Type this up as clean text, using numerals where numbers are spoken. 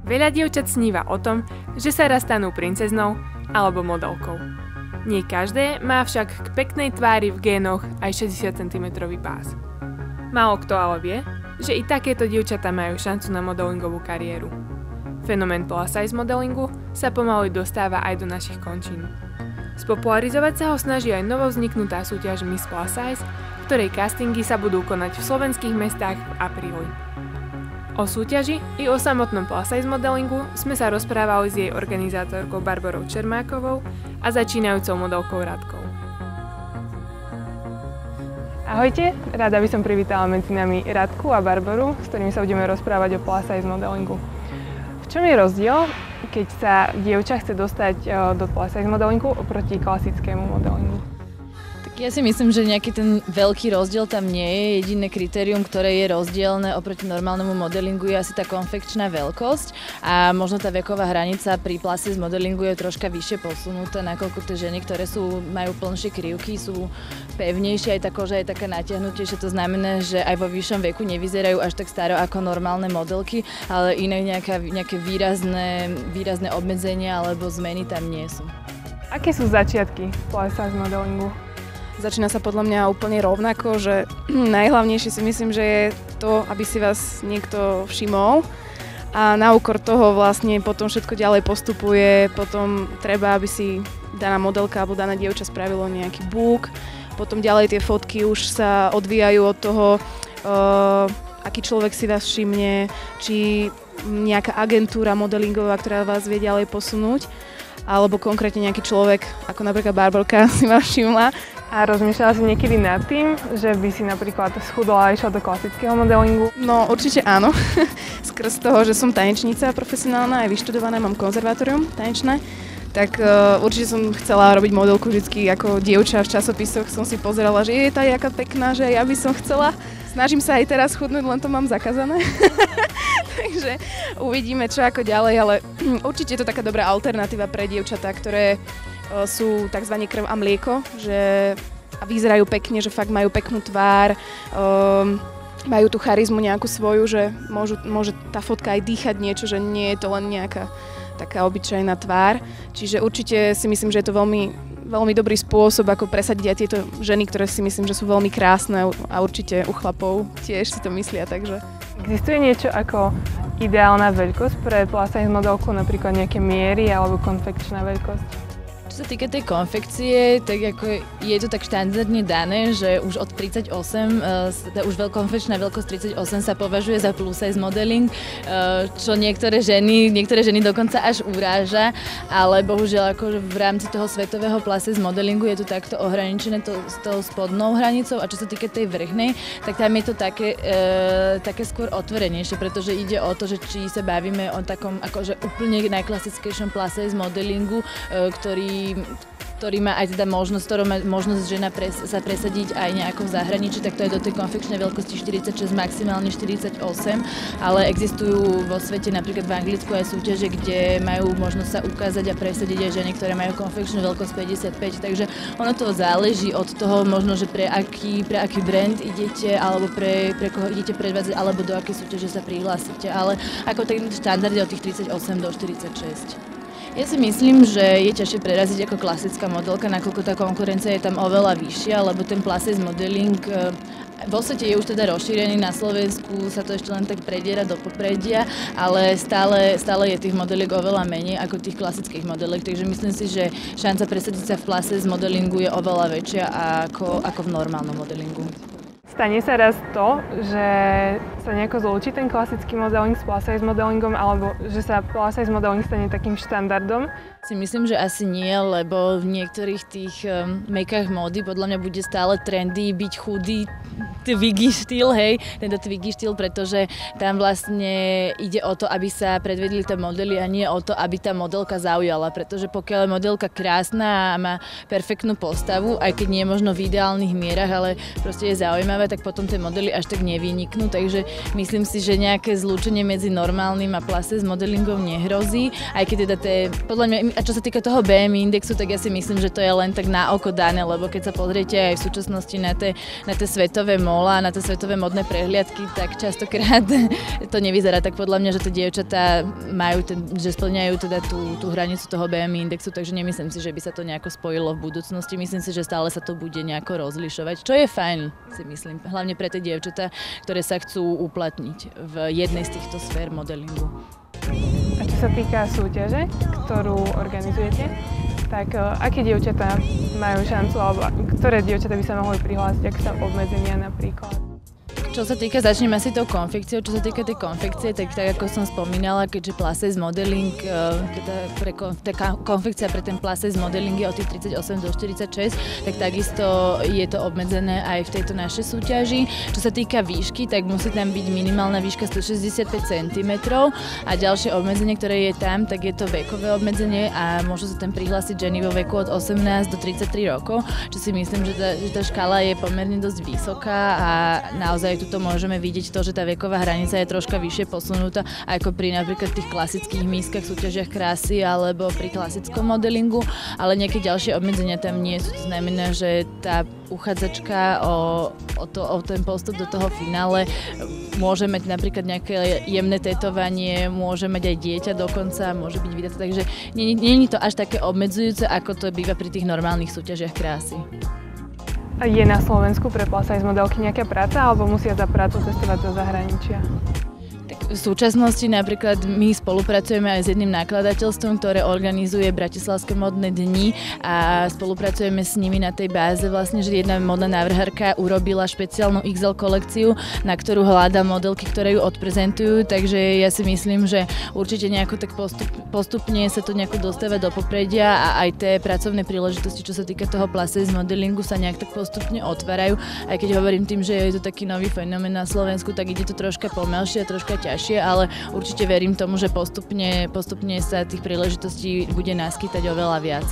Veľa dievčat sníva o tom, že sa raz stanú princeznou alebo modelkou. Nie každé má však k peknej tvári v génoch aj 60 cm pás. Málo kto ale vie, že i takéto dievčatá majú šancu na modelingovú kariéru. Fenomén plus size modelingu sa pomaly dostáva aj do našich končín. Spopularizovať sa ho snaží aj novovzniknutá súťaž Miss Plus Size, ktorej castingy sa budú konať v slovenských mestách v apríli. O súťaži i o samotnom plus size modelingu sme sa rozprávali s jej organizátorkou Barborou Čermákovou a začínajúcou modelkou Radkou. Ahojte, rada by som privítala medzi nami Radku a Barboru, s ktorými sa budeme rozprávať o plus size modelingu. V čom je rozdiel, keď sa dievča chce dostať do plus size modelingu oproti klasickému modelingu? Ja si myslím, že nejaký ten veľký rozdiel tam nie je. Jediné kritérium, ktoré je rozdielne oproti normálnemu modelingu, je asi tá konfekčná veľkosť a možno tá veková hranica pri plus size modelingu je troška vyššie posunutá, nakoľko tie ženy, ktoré majú plnšie krivky, sú pevnejšie, aj tá koža je taká natiahnutejšia. To znamená, že aj vo vyššom veku nevyzerajú až tak staro ako normálne modelky, ale iné nejaké výrazné obmedzenia alebo zmeny tam nie sú. Aké sú začiatky plus size modelingu? Začína sa podľa mňa úplne rovnako, že najhlavnejšie si myslím, že je to, aby si vás niekto všimol a na úkor toho vlastne potom všetko ďalej postupuje, potom treba, aby si daná modelka alebo daná dievča spravilo nejaký book, potom ďalej tie fotky už sa odvíjajú od toho, aký človek si vás všimne, či nejaká agentúra modelingová, ktorá vás vie ďalej posunúť, alebo konkrétne nejaký človek, ako napríklad Barborka si ma všimla. A rozmýšľala si niekedy nad tým, že by si napríklad schudla a išla do klasického modelingu? No určite áno. Skrz toho, že som tanečnica profesionálna, aj vyštudovaná, mám konzervatórium tanečné, tak určite som chcela robiť modelku vždycky ako dievča v časopisoch. Som si pozerala, že je tá jaká pekná, že ja by som chcela. Snažím sa aj teraz chudnúť, len to mám zakázané. Takže uvidíme, čo ako ďalej, ale určite je to taká dobrá alternatíva pre dievčatá, ktoré sú tzv. Krv a mlieko, že vyzerajú pekne, že fakt majú peknú tvár, majú tú charizmu nejakú svoju, že môže tá fotka aj dýchať niečo, že nie je to len nejaká taká obyčajná tvár. Čiže určite si myslím, že je to veľmi dobrý spôsob, ako presadiť aj tieto ženy, ktoré si myslím, že sú veľmi krásne a určite u chlapov tiež si to myslia, takže. Existuje niečo ako ideálna veľkosť pre plus size modelku, napríklad nejaké miery alebo konfekčná veľkosť? Čo sa týka tej konfekcie, tak ako je to tak štandardne dané, že už od 38, už konfekčná veľkosť 38 sa považuje za plus size modeling, čo niektoré ženy dokonca až uráža, ale bohužiaľ akože v rámci toho svetového plus size modelingu je to takto ohraničené s tou spodnou hranicou a čo sa týka tej vrchnej, tak tam je to také skôr otvorenejšie, pretože ide o to, že či sa bavíme o takom akože úplne najklasickejšom plus size modelingu, ktorý má aj teda možnosť žena sa presadiť aj nejako v zahraničí, tak to je do tej konfekčnej veľkosti 46, maximálne 48, ale existujú vo svete napríklad v Anglicku aj súťaže, kde majú možnosť sa ukázať a presadiť aj ženy, ktoré majú konfekčnú veľkosť 55, takže ono to záleží od toho možno, že pre aký brand idete, alebo pre koho idete predvádzať, alebo do akej súťaže sa prihlásite, ale ako ten štandard je od tých 38 do 46. Ja si myslím, že je ťažšie preraziť ako klasická modelka, nakoľko tá konkurencia je tam oveľa vyššia, lebo ten plus size modeling vo svete je už teda rozšírený, na Slovensku sa to ešte len tak prediera do popredia, ale stále je tých modeliek oveľa menej ako tých klasických modeliek, takže myslím si, že šanca presadiť sa v plus size modelingu je oveľa väčšia ako v normálnom modelingu. Stane sa raz to, že sa nejako zlúči ten klasický modeling s plus size modelingom, alebo že sa plus size modeling stane takým štandardom? Si myslím, že asi nie, lebo v niektorých tých makách módy podľa mňa bude stále trendy byť chudý, twiggy štýl, hej, tento twiggy štýl, pretože tam vlastne ide o to, aby sa predvedli tie modely a nie o to, aby tá modelka zaujala, pretože pokiaľ je modelka krásna a má perfektnú postavu, aj keď nie je možno v ideálnych mierach, ale proste je zaujímavá, tak potom tie modely až tak nevyniknú, takže myslím si, že nejaké zlúčenie medzi normálnym a plus size modelingom nehrozí, aj keď teda podľa mňa, a čo sa týka toho BMI indexu, tak ja si myslím, že to je len tak na oko dané, lebo keď sa pozriete aj v súčasnosti na tie svetové mola, na tie svetové modné prehliadky, tak častokrát to nevyzerá tak podľa mňa, že tie dievčatá majú, že splňajú teda tú hranicu toho BMI indexu, takže nemyslím si, že by sa to nejako spojilo v budúcnosti. Myslím si, že stále sa to bude nejako rozlišovať, čo je fajn, si myslím, hlavne pre tie dievčatá, ktoré sa chcú uplatniť v jednej z týchto sfér modelingu. A čo sa týka súťaže, ktorú organizujete, tak aké dievčatá majú šancu, alebo ktoré dievčatá by sa mohli prihlásiť, ak sa obmedzenia napríklad? Čo sa týka, začneme asi tou konfekciou, čo sa týka tej konfekcie, tak ako som spomínala, keďže plus size modeling, konfekcia pre ten plus size modeling je od tých 38 do 46, tak takisto je to obmedzené aj v tejto našej súťaži. Čo sa týka výšky, tak musí tam byť minimálna výška 165 cm a ďalšie obmedzenie, ktoré je tam, tak je to vekové obmedzenie a môžu sa tam prihlásiť ženy vo veku od 18 do 33 rokov, čo si myslím, že tá škála je pomerne dosť vysoká a naozaj tuto môžeme vidieť to, že tá veková hranica je troška vyššie posunutá ako pri napríklad tých klasických mískach, súťažiach krásy alebo pri klasickom modelingu, ale nejaké ďalšie obmedzenia tam nie sú. To znamená, že tá uchádzačka o ten postup do toho finále môže mať napríklad nejaké jemné tetovanie, môže mať aj dieťa dokonca, môže byť vydatá, takže nie je to až také obmedzujúce, ako to býva pri tých normálnych súťažiach krásy. Je na Slovensku pre plus size modelky nejaká práca, alebo musia za prácu cestovať do zahraničia? V súčasnosti napríklad my spolupracujeme aj s jedným nakladateľstvom, ktoré organizuje Bratislavské modné dni a spolupracujeme s nimi na tej báze vlastne, že jedna modná návrhárka urobila špeciálnu XL kolekciu, na ktorú hľadá modelky, ktoré ju odprezentujú, takže ja si myslím, že určite nejako tak postupne sa to nejako dostáva do popredia a aj tie pracovné príležitosti, čo sa týka toho plus size modelingu, sa nejak tak postupne otvárajú. Aj keď hovorím tým, že je to taký nový fenomén na Slovensku, tak ide to troška pomalšie a troška ťažšie, ale určite verím tomu, že postupne sa tých príležitostí bude naskytať oveľa viac.